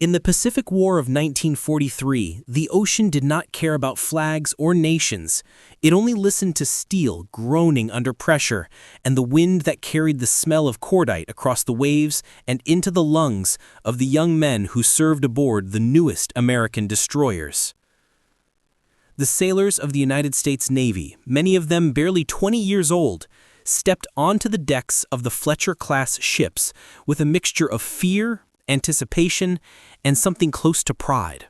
In the Pacific War of 1943, the ocean did not care about flags or nations. It only listened to steel groaning under pressure and the wind that carried the smell of cordite across the waves and into the lungs of the young men who served aboard the newest American destroyers. The sailors of the United States Navy, many of them barely 20 years old, stepped onto the decks of the Fletcher-class ships with a mixture of fear, anticipation, and something close to pride.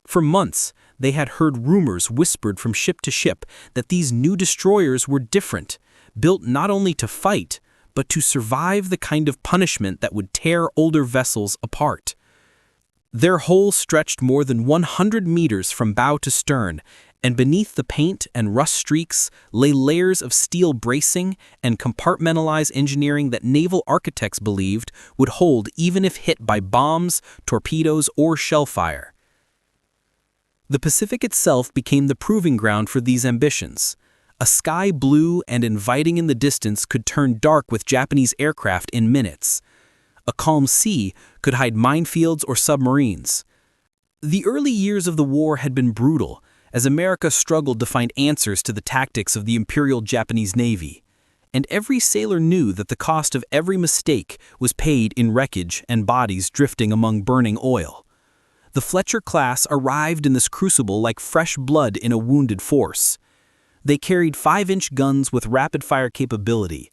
For months, they had heard rumors whispered from ship to ship that these new destroyers were different, built not only to fight, but to survive the kind of punishment that would tear older vessels apart. Their hull stretched more than 100 meters from bow to stern, and beneath the paint and rust streaks lay layers of steel bracing and compartmentalized engineering that naval architects believed would hold even if hit by bombs, torpedoes, or shellfire. The Pacific itself became the proving ground for these ambitions. A sky blue and inviting in the distance could turn dark with Japanese aircraft in minutes. A calm sea could hide minefields or submarines. The early years of the war had been brutal, as America struggled to find answers to the tactics of the Imperial Japanese Navy. And every sailor knew that the cost of every mistake was paid in wreckage and bodies drifting among burning oil. The Fletcher class arrived in this crucible like fresh blood in a wounded force. They carried 5-inch guns with rapid-fire capability,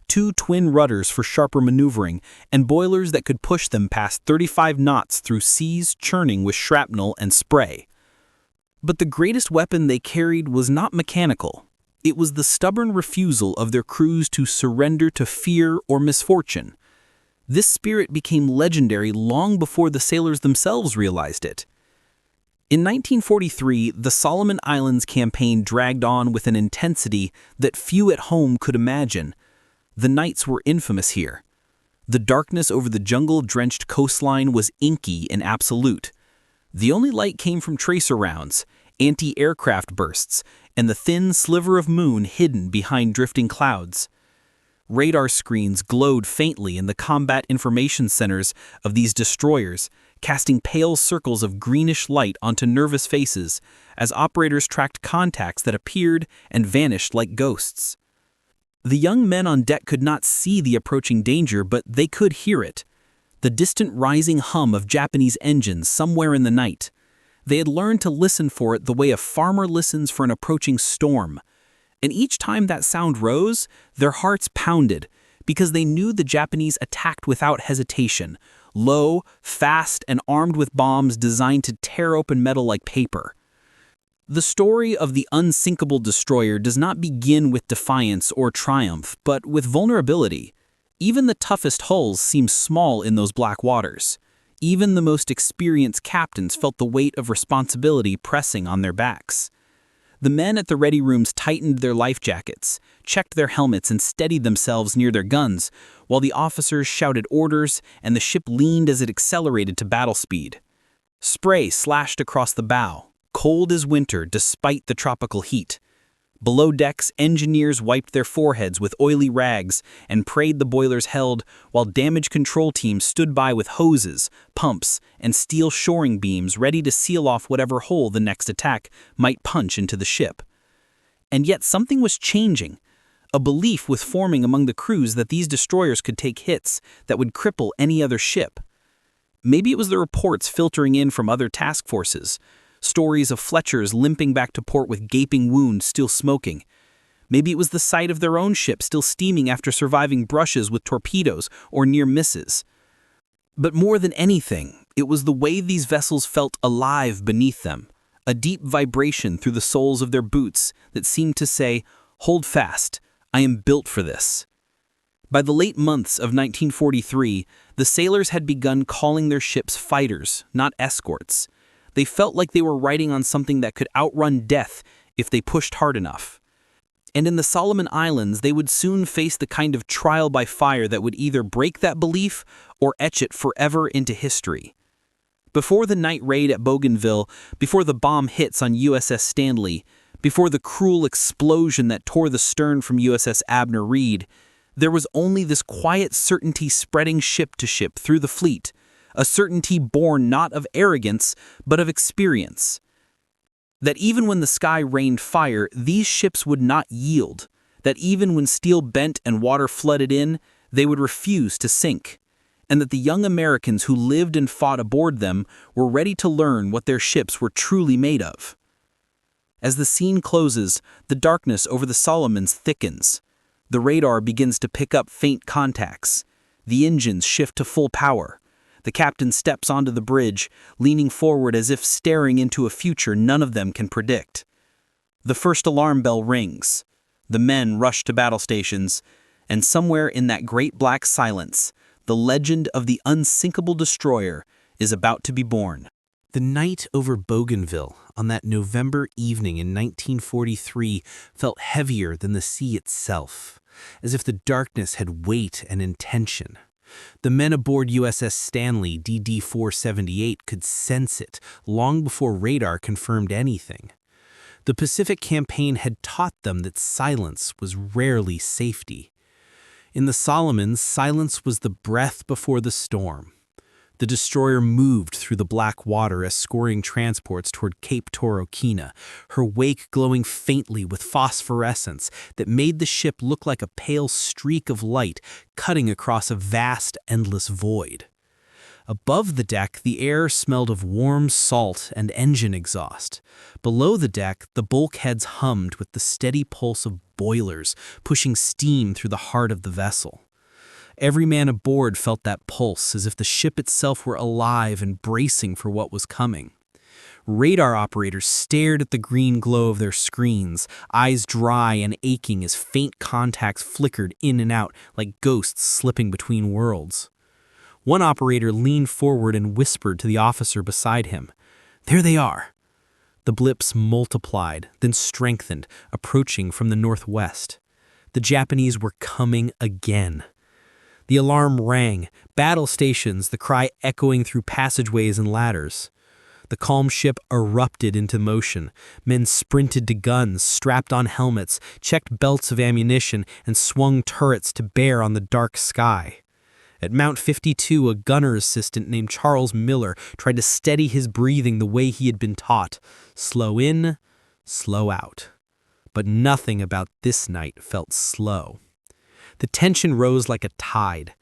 2 twin rudders for sharper maneuvering, and boilers that could push them past 35 knots through seas churning with shrapnel and spray. But the greatest weapon they carried was not mechanical. It was the stubborn refusal of their crews to surrender to fear or misfortune. This spirit became legendary long before the sailors themselves realized it. In 1943, the Solomon Islands campaign dragged on with an intensity that few at home could imagine. The nights were infamous here. The darkness over the jungle-drenched coastline was inky and absolute. The only light came from tracer rounds, anti-aircraft bursts, and the thin sliver of moon hidden behind drifting clouds. Radar screens glowed faintly in the combat information centers of these destroyers, casting pale circles of greenish light onto nervous faces as operators tracked contacts that appeared and vanished like ghosts. The young men on deck could not see the approaching danger, but they could hear it. The distant rising hum of Japanese engines somewhere in the night. They had learned to listen for it the way a farmer listens for an approaching storm. And each time that sound rose, their hearts pounded, because they knew the Japanese attacked without hesitation, low, fast, and armed with bombs designed to tear open metal like paper. The story of the unsinkable destroyer does not begin with defiance or triumph, but with vulnerability. Even the toughest hulls seemed small in those black waters. Even the most experienced captains felt the weight of responsibility pressing on their backs. The men at the ready rooms tightened their life jackets, checked their helmets, and steadied themselves near their guns, while the officers shouted orders and the ship leaned as it accelerated to battle speed. Spray slashed across the bow, cold as winter despite the tropical heat. Below decks, engineers wiped their foreheads with oily rags and prayed the boilers held, while damage control teams stood by with hoses, pumps, and steel shoring beams ready to seal off whatever hole the next attack might punch into the ship. And yet something was changing. A belief was forming among the crews that these destroyers could take hits that would cripple any other ship. Maybe it was the reports filtering in from other task forces, stories of Fletchers limping back to port with gaping wounds still smoking. Maybe it was the sight of their own ship still steaming after surviving brushes with torpedoes or near misses. But more than anything, it was the way these vessels felt alive beneath them, a deep vibration through the soles of their boots that seemed to say, "Hold fast, I am built for this." By the late months of 1943, the sailors had begun calling their ships fighters, not escorts. They felt like they were riding on something that could outrun death if they pushed hard enough. And in the Solomon Islands, they would soon face the kind of trial by fire that would either break that belief or etch it forever into history. Before the night raid at Bougainville, before the bomb hits on USS Stanley, before the cruel explosion that tore the stern from USS Abner Reed, there was only this quiet certainty spreading ship to ship through the fleet, a certainty born not of arrogance, but of experience. That even when the sky rained fire, these ships would not yield, that even when steel bent and water flooded in, they would refuse to sink, and that the young Americans who lived and fought aboard them were ready to learn what their ships were truly made of. As the scene closes, the darkness over the Solomons thickens. The radar begins to pick up faint contacts. The engines shift to full power. The captain steps onto the bridge, leaning forward as if staring into a future none of them can predict. The first alarm bell rings. The men rush to battle stations, and somewhere in that great black silence, the legend of the unsinkable destroyer is about to be born. The night over Bougainville on that November evening in 1943 felt heavier than the sea itself, as if the darkness had weight and intention. The men aboard USS Stanley DD-478 could sense it long before radar confirmed anything. The Pacific Campaign had taught them that silence was rarely safety. In the Solomons, silence was the breath before the storm. The destroyer moved through the black water, escorting transports toward Cape Torokina, her wake glowing faintly with phosphorescence that made the ship look like a pale streak of light cutting across a vast, endless void. Above the deck, the air smelled of warm salt and engine exhaust. Below the deck, the bulkheads hummed with the steady pulse of boilers, pushing steam through the heart of the vessel. Every man aboard felt that pulse, as if the ship itself were alive and bracing for what was coming. Radar operators stared at the green glow of their screens, eyes dry and aching as faint contacts flickered in and out like ghosts slipping between worlds. One operator leaned forward and whispered to the officer beside him, "There they are." The blips multiplied, then strengthened, approaching from the northwest. The Japanese were coming again. The alarm rang, battle stations, the cry echoing through passageways and ladders. The calm ship erupted into motion. Men sprinted to guns, strapped on helmets, checked belts of ammunition, and swung turrets to bear on the dark sky. At Mount 52, a gunner assistant named Charles Miller tried to steady his breathing the way he had been taught. Slow in, slow out. But nothing about this night felt slow. The tension rose like a tide.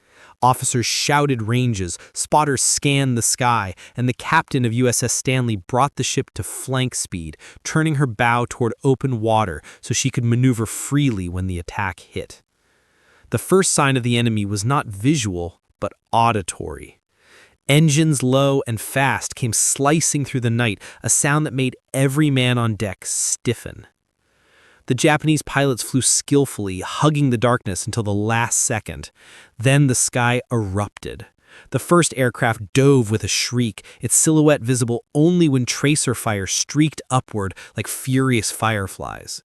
Officers shouted ranges, spotters scanned the sky, and the captain of USS Stanley brought the ship to flank speed, turning her bow toward open water so she could maneuver freely when the attack hit. The first sign of the enemy was not visual, but auditory. Engines low and fast came slicing through the night, a sound that made every man on deck stiffen. The Japanese pilots flew skillfully, hugging the darkness until the last second. Then the sky erupted. The first aircraft dove with a shriek, its silhouette visible only when tracer fire streaked upward like furious fireflies.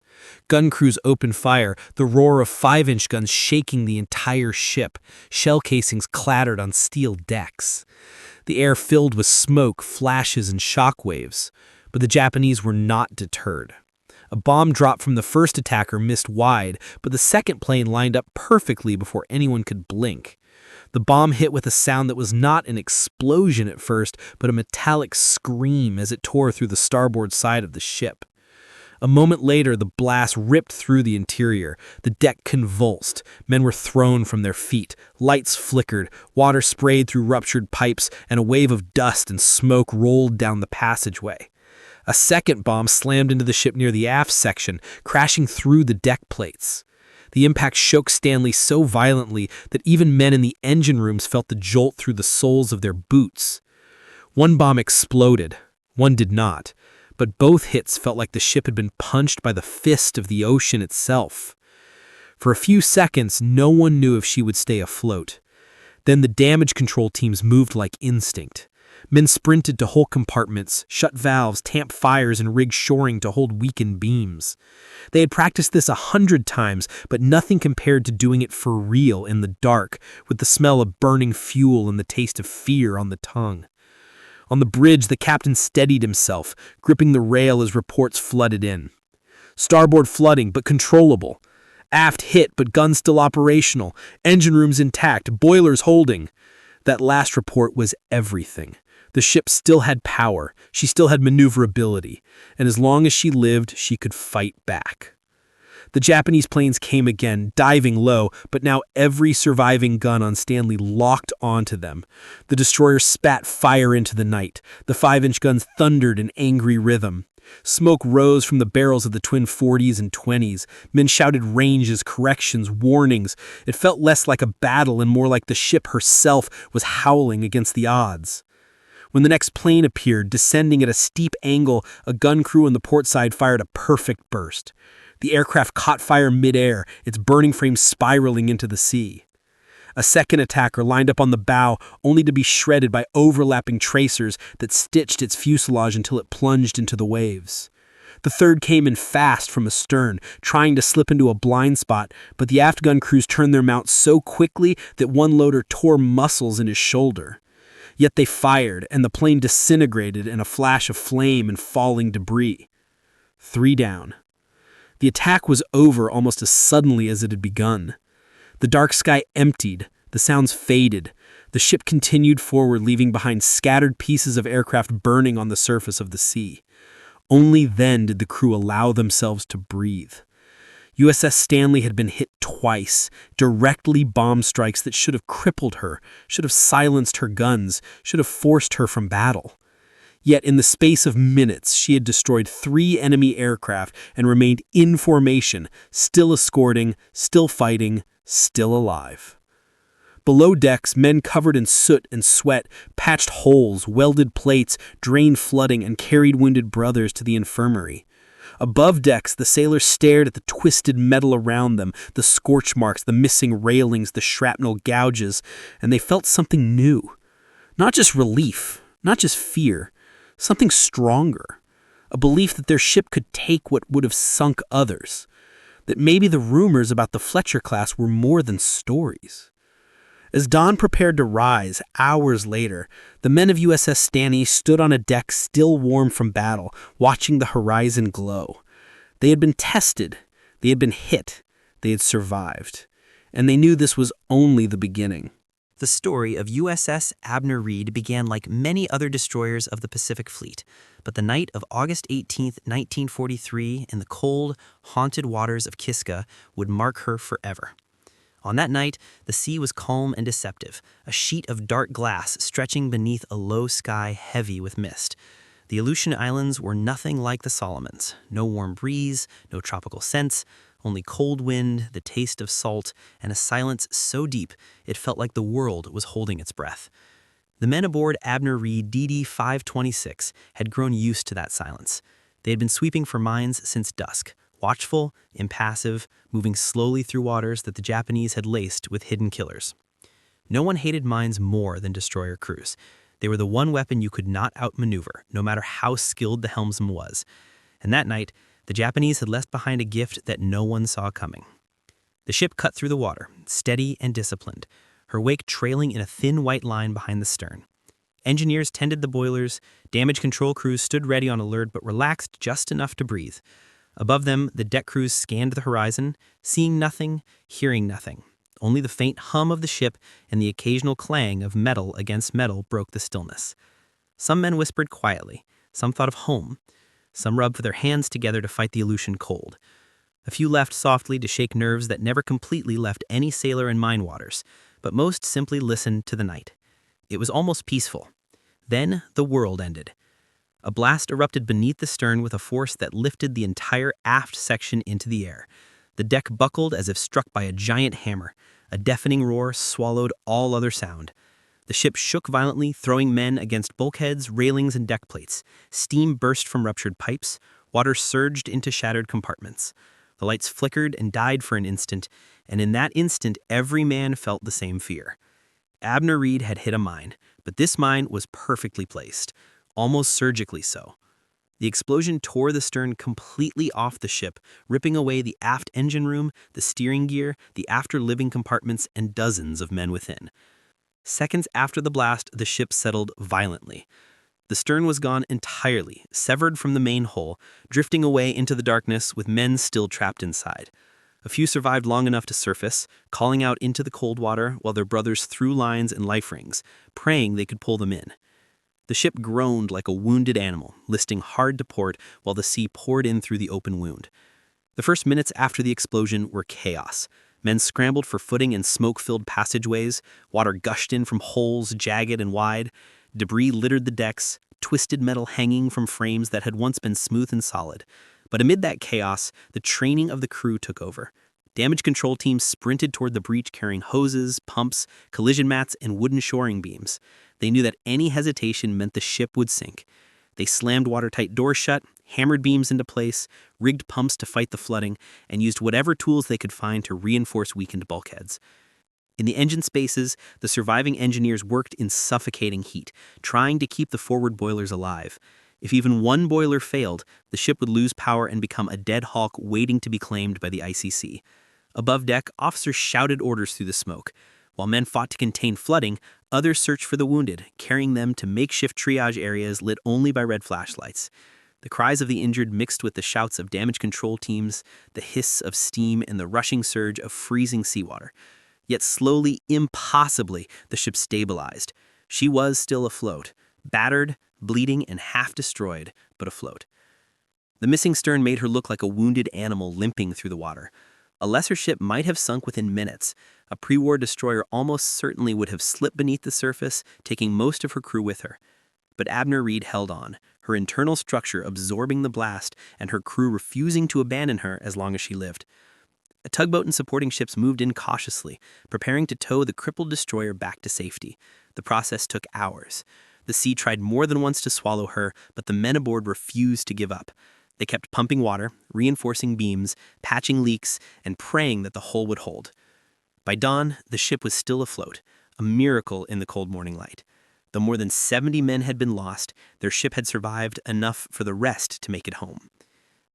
Gun crews opened fire, the roar of 5-inch guns shaking the entire ship. Shell casings clattered on steel decks. The air filled with smoke, flashes, and shockwaves. But the Japanese were not deterred. A bomb drop from the first attacker missed wide, but the second plane lined up perfectly before anyone could blink. The bomb hit with a sound that was not an explosion at first, but a metallic scream as it tore through the starboard side of the ship. A moment later, the blast ripped through the interior. The deck convulsed. Men were thrown from their feet. Lights flickered. Water sprayed through ruptured pipes, and a wave of dust and smoke rolled down the passageway. A second bomb slammed into the ship near the aft section, crashing through the deck plates. The impact shook Stanley so violently that even men in the engine rooms felt the jolt through the soles of their boots. One bomb exploded. One did not. But both hits felt like the ship had been punched by the fist of the ocean itself. For a few seconds, no one knew if she would stay afloat. Then the damage control teams moved like instinct. Men sprinted to hull compartments, shut valves, tamp fires, and rig shoring to hold weakened beams. They had practiced this 100 times, but nothing compared to doing it for real in the dark, with the smell of burning fuel and the taste of fear on the tongue. On the bridge, the captain steadied himself, gripping the rail as reports flooded in. Starboard flooding, but controllable. Aft hit, but guns still operational. Engine rooms intact, boilers holding. That last report was everything. The ship still had power, she still had maneuverability, and as long as she lived, she could fight back. The Japanese planes came again, diving low, but now every surviving gun on Stanley locked onto them. The destroyer spat fire into the night. The 5-inch guns thundered in angry rhythm. Smoke rose from the barrels of the twin 40s and 20s. Men shouted ranges, corrections, warnings. It felt less like a battle and more like the ship herself was howling against the odds. When the next plane appeared, descending at a steep angle, a gun crew on the port side fired a perfect burst. The aircraft caught fire midair, its burning frame spiraling into the sea. A second attacker lined up on the bow, only to be shredded by overlapping tracers that stitched its fuselage until it plunged into the waves. The third came in fast from astern, trying to slip into a blind spot, but the aft gun crews turned their mounts so quickly that one loader tore muscles in his shoulder. Yet they fired, and the plane disintegrated in a flash of flame and falling debris. 3 down. The attack was over almost as suddenly as it had begun. The dark sky emptied, the sounds faded. The ship continued forward, leaving behind scattered pieces of aircraft burning on the surface of the sea. Only then did the crew allow themselves to breathe. USS Stanley had been hit twice, directly bomb strikes that should have crippled her, should have silenced her guns, should have forced her from battle. Yet in the space of minutes, she had destroyed 3 enemy aircraft and remained in formation, still escorting, still fighting, still alive. Below decks, men covered in soot and sweat patched holes, welded plates, drained flooding, and carried wounded brothers to the infirmary. Above decks, the sailors stared at the twisted metal around them, the scorch marks, the missing railings, the shrapnel gouges, and they felt something new. Not just relief, not just fear, something stronger. A belief that their ship could take what would have sunk others. That maybe the rumors about the Fletcher class were more than stories. As dawn prepared to rise, hours later, the men of USS Stanley stood on a deck still warm from battle, watching the horizon glow. They had been tested, they had been hit, they had survived, and they knew this was only the beginning. The story of USS Abner Reed began like many other destroyers of the Pacific Fleet, but the night of August 18, 1943, in the cold, haunted waters of Kiska would mark her forever. On that night, the sea was calm and deceptive, a sheet of dark glass stretching beneath a low sky heavy with mist. The Aleutian Islands were nothing like the Solomons. No warm breeze, no tropical scents, only cold wind, the taste of salt, and a silence so deep it felt like the world was holding its breath. The men aboard Abner Reed DD 526 had grown used to that silence. They had been sweeping for mines since dusk, watchful, impassive, moving slowly through waters that the Japanese had laced with hidden killers. No one hated mines more than destroyer crews. They were the one weapon you could not outmaneuver, no matter how skilled the helmsman was. And that night, the Japanese had left behind a gift that no one saw coming. The ship cut through the water, steady and disciplined, her wake trailing in a thin white line behind the stern. Engineers tended the boilers, damage control crews stood ready on alert but relaxed just enough to breathe. Above them, the deck crews scanned the horizon, seeing nothing, hearing nothing. Only the faint hum of the ship and the occasional clang of metal against metal broke the stillness. Some men whispered quietly, some thought of home. Some rubbed their hands together to fight the Aleutian cold. A few laughed softly to shake nerves that never completely left any sailor in mine waters, but most simply listened to the night. It was almost peaceful. Then the world ended. A blast erupted beneath the stern with a force that lifted the entire aft section into the air. The deck buckled as if struck by a giant hammer. A deafening roar swallowed all other sound. The ship shook violently, throwing men against bulkheads, railings, and deck plates. Steam burst from ruptured pipes. Water surged into shattered compartments. The lights flickered and died for an instant, and in that instant every man felt the same fear. Abner Reed had hit a mine, but this mine was perfectly placed. Almost surgically so. The explosion tore the stern completely off the ship, ripping away the aft engine room, the steering gear, the after living compartments, and dozens of men within. Seconds after the blast, the ship settled violently. The stern was gone entirely, severed from the main hull, drifting away into the darkness with men still trapped inside. A few survived long enough to surface, calling out into the cold water while their brothers threw lines and life rings, praying they could pull them in. The ship groaned like a wounded animal, listing hard to port while the sea poured in through the open wound. The first minutes after the explosion were chaos. Men scrambled for footing in smoke-filled passageways, water gushed in from holes jagged and wide, debris littered the decks, twisted metal hanging from frames that had once been smooth and solid. But amid that chaos, the training of the crew took over. Damage control teams sprinted toward the breach carrying hoses, pumps, collision mats, and wooden shoring beams. They knew that any hesitation meant the ship would sink. They slammed watertight doors shut, hammered beams into place, rigged pumps to fight the flooding, and used whatever tools they could find to reinforce weakened bulkheads. In the engine spaces, the surviving engineers worked in suffocating heat, trying to keep the forward boilers alive. If even one boiler failed, the ship would lose power and become a dead hulk waiting to be claimed by the ICC. Above deck, officers shouted orders through the smoke. While men fought to contain flooding, others searched for the wounded, carrying them to makeshift triage areas lit only by red flashlights. The cries of the injured mixed with the shouts of damage control teams, the hiss of steam, and the rushing surge of freezing seawater. Yet slowly, impossibly, the ship stabilized. She was still afloat, battered, bleeding, and half destroyed, but afloat. The missing stern made her look like a wounded animal limping through the water. A lesser ship might have sunk within minutes. A pre-war destroyer almost certainly would have slipped beneath the surface, taking most of her crew with her. But Abner Reed held on, her internal structure absorbing the blast and her crew refusing to abandon her as long as she lived. A tugboat and supporting ships moved in cautiously, preparing to tow the crippled destroyer back to safety. The process took hours. The sea tried more than once to swallow her, but the men aboard refused to give up. They kept pumping water, reinforcing beams, patching leaks, and praying that the hull would hold. By dawn, the ship was still afloat, a miracle in the cold morning light. Though more than 70 men had been lost, their ship had survived enough for the rest to make it home.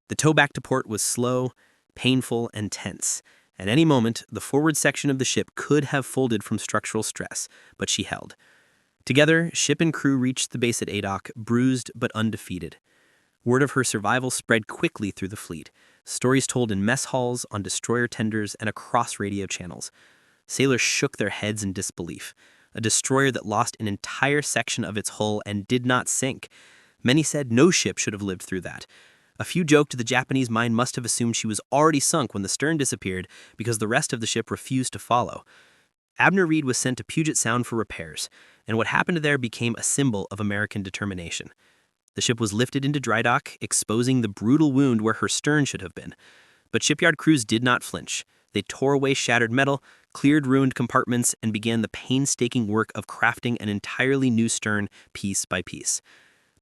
The tow back to port was slow, painful, and tense. At any moment, the forward section of the ship could have folded from structural stress, but she held. Together, ship and crew reached the base at Adoc, bruised but undefeated. Word of her survival spread quickly through the fleet, stories told in mess halls, on destroyer tenders, and across radio channels. Sailors shook their heads in disbelief. A destroyer that lost an entire section of its hull and did not sink. Many said no ship should have lived through that. A few joked the Japanese mind must have assumed she was already sunk when the stern disappeared because the rest of the ship refused to follow. Abner Reed was sent to Puget Sound for repairs, and what happened there became a symbol of American determination. The ship was lifted into dry dock, exposing the brutal wound where her stern should have been. But shipyard crews did not flinch. They tore away shattered metal, cleared ruined compartments, and began the painstaking work of crafting an entirely new stern piece by piece.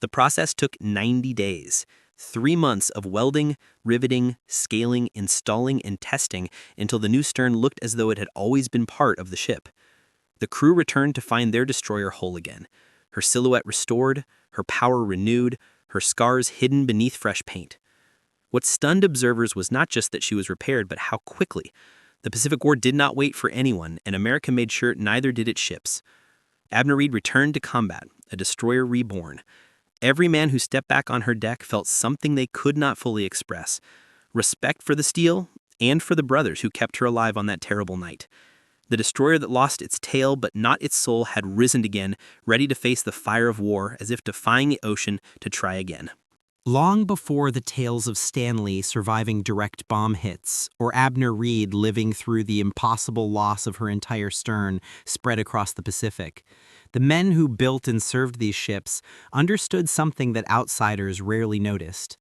The process took 90 days, 3 months of welding, riveting, scaling, installing, and testing until the new stern looked as though it had always been part of the ship. The crew returned to find their destroyer whole again, her silhouette restored, her power renewed, her scars hidden beneath fresh paint. What stunned observers was not just that she was repaired, but how quickly. The Pacific War did not wait for anyone, and America made sure neither did its ships. Abner Reed returned to combat, a destroyer reborn. Every man who stepped back on her deck felt something they could not fully express: respect for the steel and for the brothers who kept her alive on that terrible night. The destroyer that lost its tail but not its soul had risen again, ready to face the fire of war, as if defying the ocean to try again. Long before the tales of Stanley surviving direct bomb hits, or Abner Reed living through the impossible loss of her entire stern spread across the Pacific, the men who built and served these ships understood something that outsiders rarely noticed.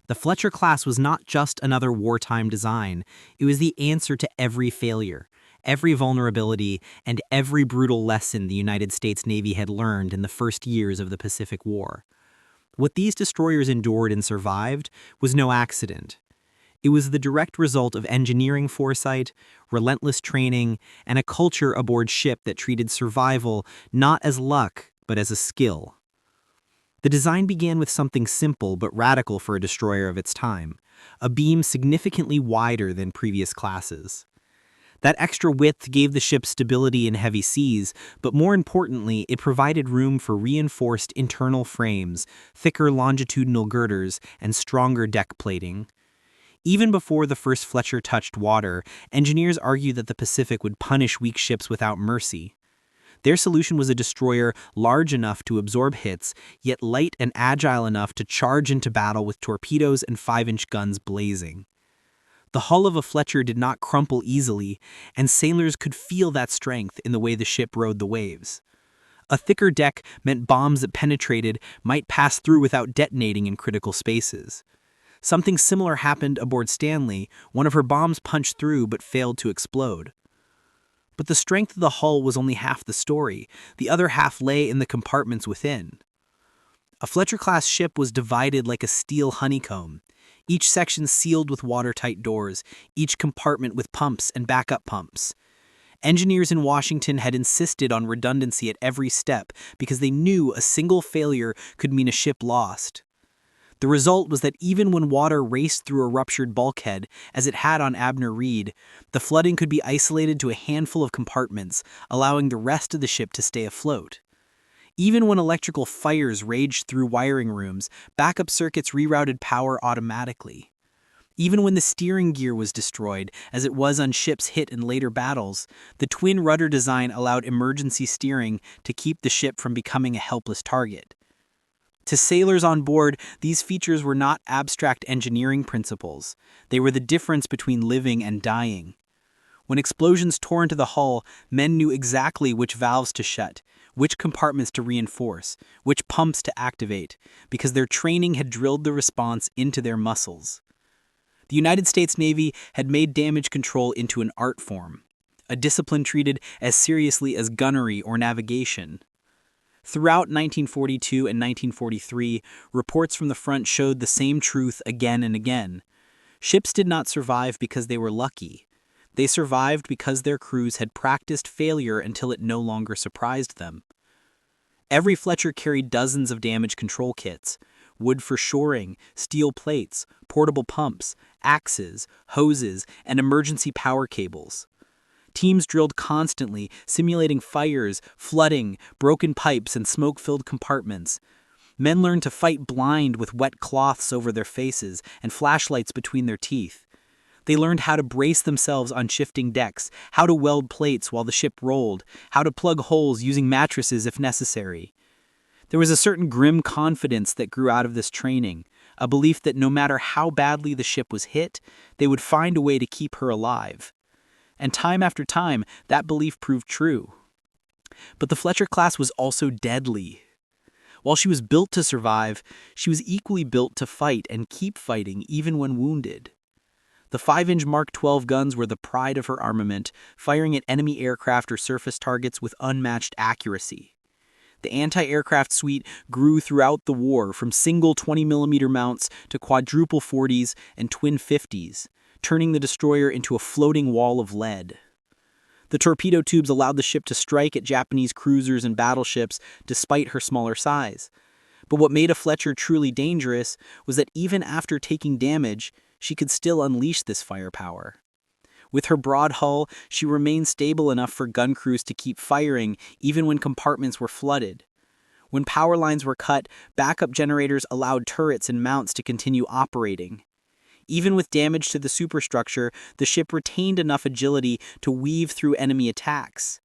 The Fletcher class was not just another wartime design. It was the answer to every failure, every vulnerability, and every brutal lesson the United States Navy had learned in the first years of the Pacific War. What these destroyers endured and survived was no accident. It was the direct result of engineering foresight, relentless training, and a culture aboard ship that treated survival not as luck, but as a skill. The design began with something simple but radical for a destroyer of its time: a beam significantly wider than previous classes. That extra width gave the ship stability in heavy seas, but more importantly, it provided room for reinforced internal frames, thicker longitudinal girders, and stronger deck plating. Even before the first Fletcher touched water, engineers argued that the Pacific would punish weak ships without mercy. Their solution was a destroyer large enough to absorb hits, yet light and agile enough to charge into battle with torpedoes and 5-inch guns blazing. The hull of a Fletcher did not crumple easily, and sailors could feel that strength in the way the ship rode the waves. A thicker deck meant bombs that penetrated might pass through without detonating in critical spaces. Something similar happened aboard Stanley. One of her bombs punched through but failed to explode. But the strength of the hull was only half the story. The other half lay in the compartments within. A Fletcher-class ship was divided like a steel honeycomb, each section sealed with watertight doors, each compartment with pumps and backup pumps. Engineers in Washington had insisted on redundancy at every step because they knew a single failure could mean a ship lost. The result was that even when water raced through a ruptured bulkhead, as it had on Abner Reed, the flooding could be isolated to a handful of compartments, allowing the rest of the ship to stay afloat. Even when electrical fires raged through wiring rooms, backup circuits rerouted power automatically. Even when the steering gear was destroyed, as it was on ships hit in later battles, the twin rudder design allowed emergency steering to keep the ship from becoming a helpless target. To sailors on board, these features were not abstract engineering principles. They were the difference between living and dying. When explosions tore into the hull, men knew exactly which valves to shut, which compartments to reinforce, which pumps to activate, because their training had drilled the response into their muscles. The United States Navy had made damage control into an art form, a discipline treated as seriously as gunnery or navigation. Throughout 1942 and 1943, reports from the front showed the same truth again and again. Ships did not survive because they were lucky. They survived because their crews had practiced failure until it no longer surprised them. Every Fletcher carried dozens of damage control kits: wood for shoring, steel plates, portable pumps, axes, hoses, and emergency power cables. Teams drilled constantly, simulating fires, flooding, broken pipes, and smoke-filled compartments. Men learned to fight blind with wet cloths over their faces and flashlights between their teeth. They learned how to brace themselves on shifting decks, how to weld plates while the ship rolled, how to plug holes using mattresses if necessary. There was a certain grim confidence that grew out of this training, a belief that no matter how badly the ship was hit, they would find a way to keep her alive. And time after time, that belief proved true. But the Fletcher class was also deadly. While she was built to survive, she was equally built to fight and keep fighting even when wounded. The 5-inch Mark 12 guns were the pride of her armament, firing at enemy aircraft or surface targets with unmatched accuracy. The anti-aircraft suite grew throughout the war, from single 20mm mounts to quadruple 40s and twin 50s, turning the destroyer into a floating wall of lead. The torpedo tubes allowed the ship to strike at Japanese cruisers and battleships despite her smaller size. But what made a Fletcher truly dangerous was that even after taking damage, she could still unleash this firepower. With her broad hull, she remained stable enough for gun crews to keep firing even when compartments were flooded. When power lines were cut, backup generators allowed turrets and mounts to continue operating. Even with damage to the superstructure, the ship retained enough agility to weave through enemy attacks.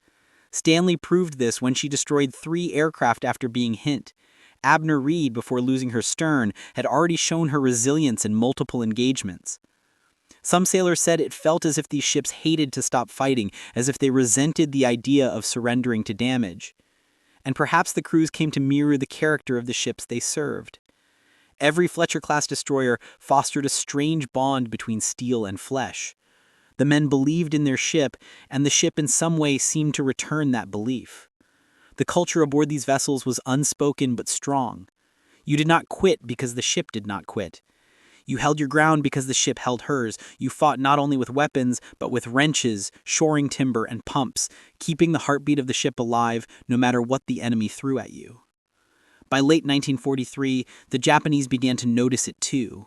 Stanley proved this when she destroyed 3 aircraft after being hit. Abner Reed, before losing her stern, had already shown her resilience in multiple engagements. Some sailors said it felt as if these ships hated to stop fighting, as if they resented the idea of surrendering to damage. And perhaps the crews came to mirror the character of the ships they served. Every Fletcher-class destroyer fostered a strange bond between steel and flesh. The men believed in their ship, and the ship in some way seemed to return that belief. The culture aboard these vessels was unspoken but strong. You did not quit because the ship did not quit. You held your ground because the ship held hers. You fought not only with weapons, but with wrenches, shoring timber, and pumps, keeping the heartbeat of the ship alive no matter what the enemy threw at you. By late 1943, the Japanese began to notice it too.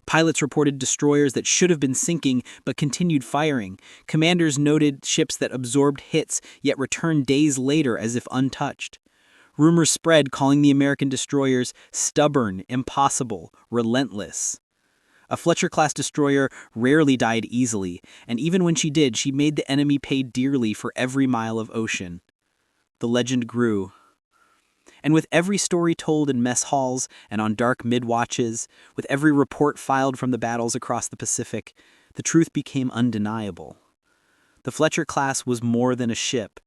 Pilots reported destroyers that should have been sinking but continued firing. Commanders noted ships that absorbed hits yet returned days later as if untouched. Rumors spread calling the American destroyers stubborn, impossible, relentless. A Fletcher-class destroyer rarely died easily, and even when she did, she made the enemy pay dearly for every mile of ocean. The legend grew. And with every story told in mess halls and on dark mid-watches, with every report filed from the battles across the Pacific, the truth became undeniable. The Fletcher class was more than a ship.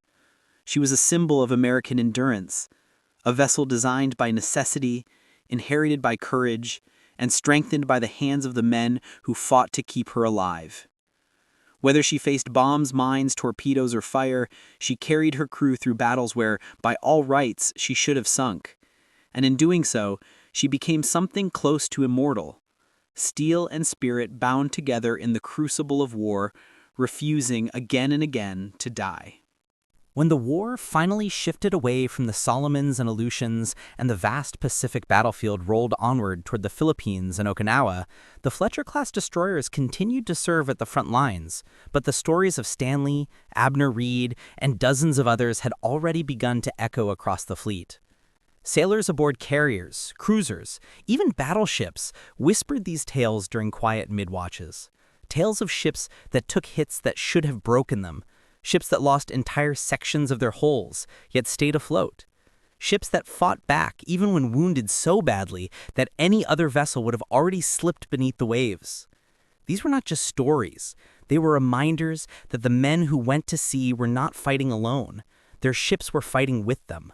She was a symbol of American endurance, a vessel designed by necessity, inherited by courage, and strengthened by the hands of the men who fought to keep her alive. Whether she faced bombs, mines, torpedoes, or fire, she carried her crew through battles where, by all rights, she should have sunk. And in doing so, she became something close to immortal. Steel and spirit bound together in the crucible of war, refusing again and again to die. When the war finally shifted away from the Solomons and Aleutians and the vast Pacific battlefield rolled onward toward the Philippines and Okinawa, the Fletcher-class destroyers continued to serve at the front lines, but the stories of Stanley, Abner Reed, and dozens of others had already begun to echo across the fleet. Sailors aboard carriers, cruisers, even battleships whispered these tales during quiet mid-watches. Tales of ships that took hits that should have broken them, ships that lost entire sections of their hulls, yet stayed afloat. Ships that fought back even when wounded so badly that any other vessel would have already slipped beneath the waves. These were not just stories. They were reminders that the men who went to sea were not fighting alone. Their ships were fighting with them.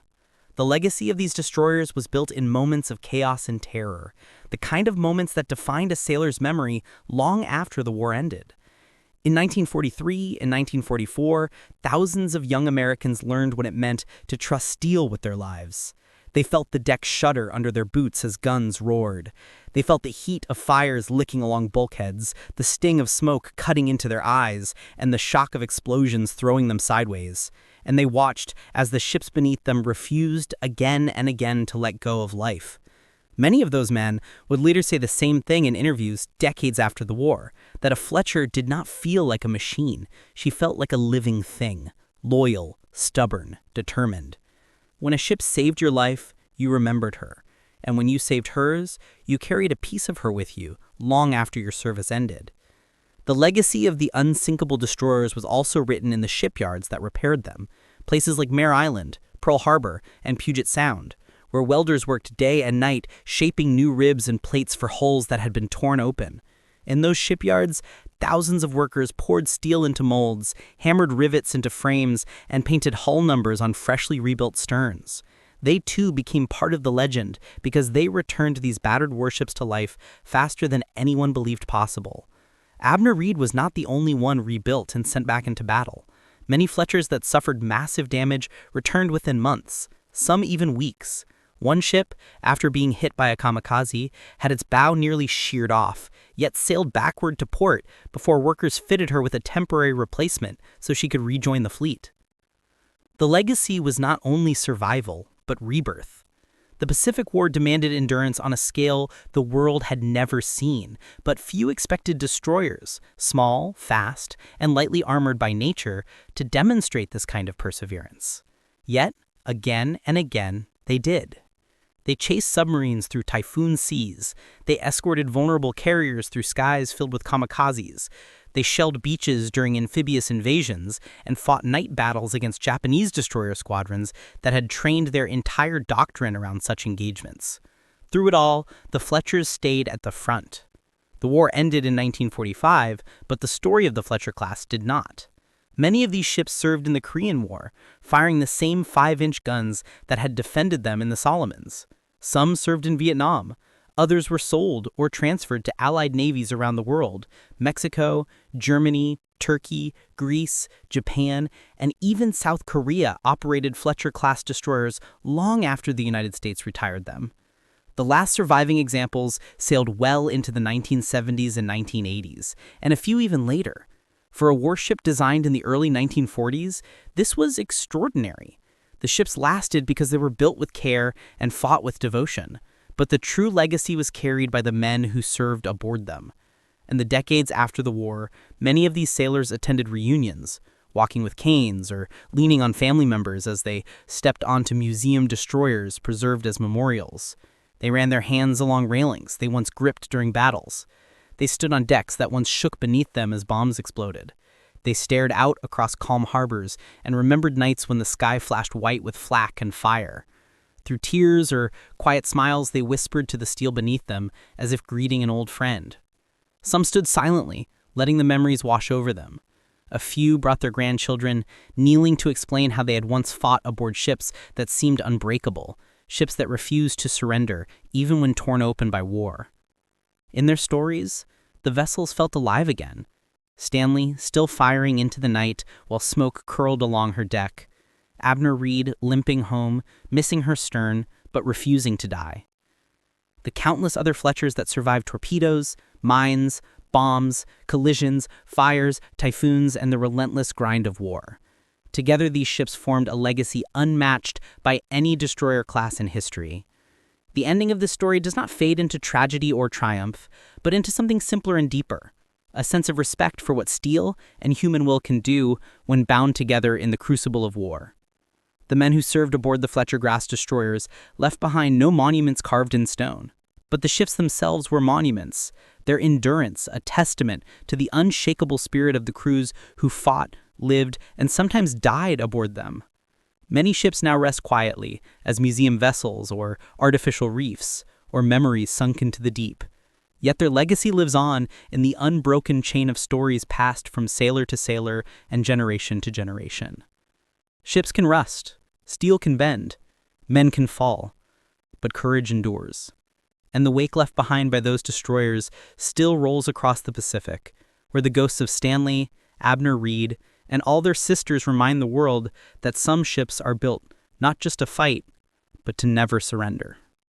The legacy of these destroyers was built in moments of chaos and terror, the kind of moments that defined a sailor's memory long after the war ended. In 1943 and 1944, thousands of young Americans learned what it meant to trust steel with their lives. They felt the deck shudder under their boots as guns roared. They felt the heat of fires licking along bulkheads, the sting of smoke cutting into their eyes, and the shock of explosions throwing them sideways. And they watched as the ships beneath them refused again and again to let go of life. Many of those men would later say the same thing in interviews decades after the war, that a Fletcher did not feel like a machine. She felt like a living thing, loyal, stubborn, determined. When a ship saved your life, you remembered her. And when you saved hers, you carried a piece of her with you long after your service ended. The legacy of the unsinkable destroyers was also written in the shipyards that repaired them, places like Mare Island, Pearl Harbor, and Puget Sound, where welders worked day and night shaping new ribs and plates for hulls that had been torn open. In those shipyards, thousands of workers poured steel into molds, hammered rivets into frames, and painted hull numbers on freshly rebuilt sterns. They too became part of the legend because they returned these battered warships to life faster than anyone believed possible. Abner Reed was not the only one rebuilt and sent back into battle. Many Fletchers that suffered massive damage returned within months, some even weeks. One ship, after being hit by a kamikaze, had its bow nearly sheared off, yet sailed backward to port before workers fitted her with a temporary replacement so she could rejoin the fleet. The legacy was not only survival, but rebirth. The Pacific War demanded endurance on a scale the world had never seen, but few expected destroyers, small, fast, and lightly armored by nature, to demonstrate this kind of perseverance. Yet, again and again, they did. They chased submarines through typhoon seas. They escorted vulnerable carriers through skies filled with kamikazes. They shelled beaches during amphibious invasions and fought night battles against Japanese destroyer squadrons that had trained their entire doctrine around such engagements. Through it all, the Fletchers stayed at the front. The war ended in 1945, but the story of the Fletcher class did not. Many of these ships served in the Korean War, firing the same 5-inch guns that had defended them in the Solomons. Some served in Vietnam. Others were sold or transferred to allied navies around the world: Mexico, Germany, Turkey, Greece, Japan, and even South Korea operated Fletcher-class destroyers long after the United States retired them. The last surviving examples sailed well into the 1970s and 1980s, and a few even later. For a warship designed in the early 1940s, this was extraordinary. The ships lasted because they were built with care and fought with devotion, but the true legacy was carried by the men who served aboard them. In the decades after the war, many of these sailors attended reunions, walking with canes or leaning on family members as they stepped onto museum destroyers preserved as memorials. They ran their hands along railings they once gripped during battles. They stood on decks that once shook beneath them as bombs exploded. They stared out across calm harbors and remembered nights when the sky flashed white with flak and fire. Through tears or quiet smiles, they whispered to the steel beneath them as if greeting an old friend. Some stood silently, letting the memories wash over them. A few brought their grandchildren, kneeling to explain how they had once fought aboard ships that seemed unbreakable, ships that refused to surrender, even when torn open by war. In their stories, the vessels felt alive again. Stanley still firing into the night while smoke curled along her deck. Abner Reed limping home, missing her stern, but refusing to die. The countless other Fletchers that survived torpedoes, mines, bombs, collisions, fires, typhoons, and the relentless grind of war. Together, these ships formed a legacy unmatched by any destroyer class in history. The ending of this story does not fade into tragedy or triumph, but into something simpler and deeper, a sense of respect for what steel and human will can do when bound together in the crucible of war. The men who served aboard the Fletcher Grass destroyers left behind no monuments carved in stone, but the ships themselves were monuments, their endurance a testament to the unshakable spirit of the crews who fought, lived, and sometimes died aboard them. Many ships now rest quietly as museum vessels or artificial reefs or memories sunk into the deep. Yet their legacy lives on in the unbroken chain of stories passed from sailor to sailor and generation to generation. Ships can rust, steel can bend, men can fall, but courage endures. And the wake left behind by those destroyers still rolls across the Pacific, where the ghosts of Stanley, Abner Reed, and all their sisters remind the world that some ships are built not just to fight, but to never surrender.